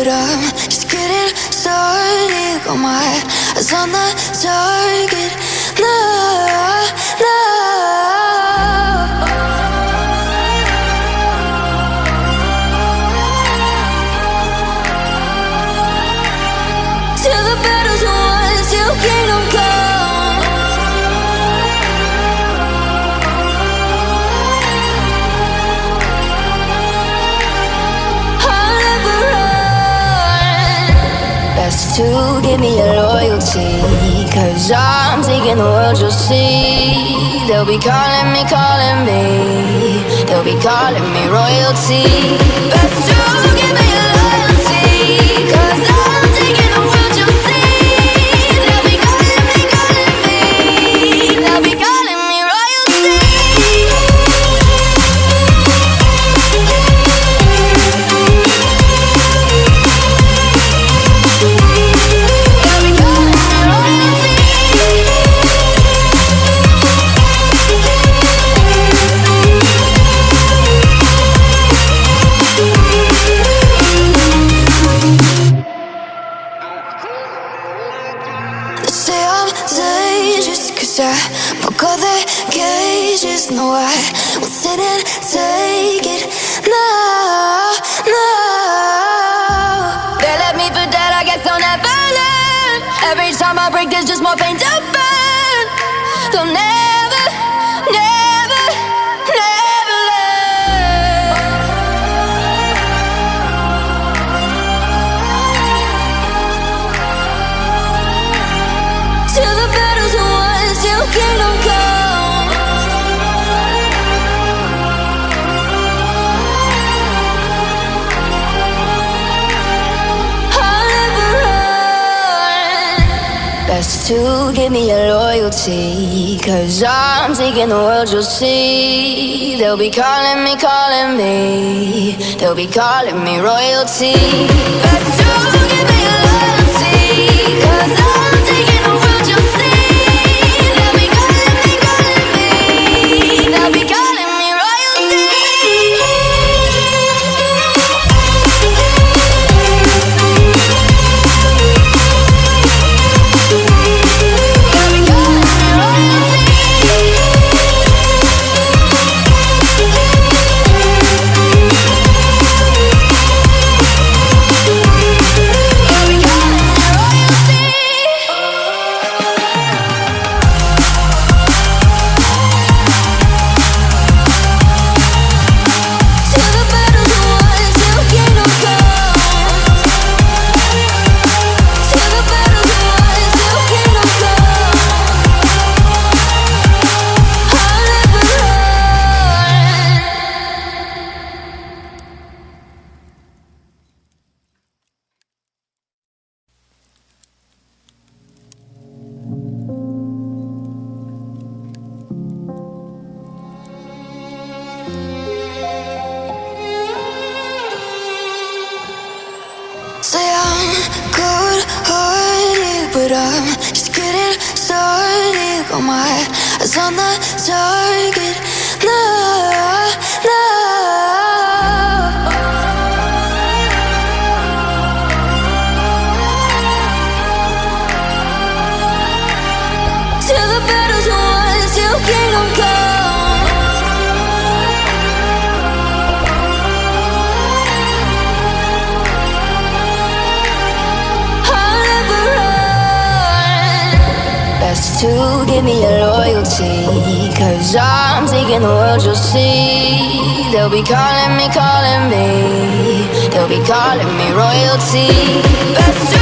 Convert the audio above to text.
but I'm just getting started. Got my eyes on the target. No, no. Till the battle's won, till kingdom come. I'll never run. Best to give me your loyalty, 'cause I'm taking the world, you'll see. They'll be calling me, calling me. They'll be calling me royalty. Best to give me your loyalty, 'cause I'm taking the world, you'll see. They'll be calling me, calling me. They'll be calling me royalty. They'll be calling me royalty. They say I'm dangerous 'cause I broke all their cages. No, I won't sit and take it. No, no. They left me for dead, I guess I'll never learn. Every time I break, there's just more pain to burn. They'll never, never, never learn. Till the battle's won, till kingdom come. I'll never run. Best to give me your loyalty, 'cause I'm taking the world, you'll see. They'll be calling me, calling me. They'll be calling me royalty. Best to give me your loyalty, 'cause I'm taking the world, you'll see. They'll be calling me, calling me. They'll be calling me royalty. They'll be calling me royalty. They'll be calling me royalty. Till the battle's won, till kingdom come. Till the battle's won, till kingdom come. I'll never run. Say I'm good-hearted, but I'm just getting started. Got my eyes on the target. No, no. Till the battle's won, till kingdom come. I'll never run. Best to give me your loyalty, 'cause I'm taking the world, you'll see. They'll be calling me, calling me. They'll be calling me royalty. Best to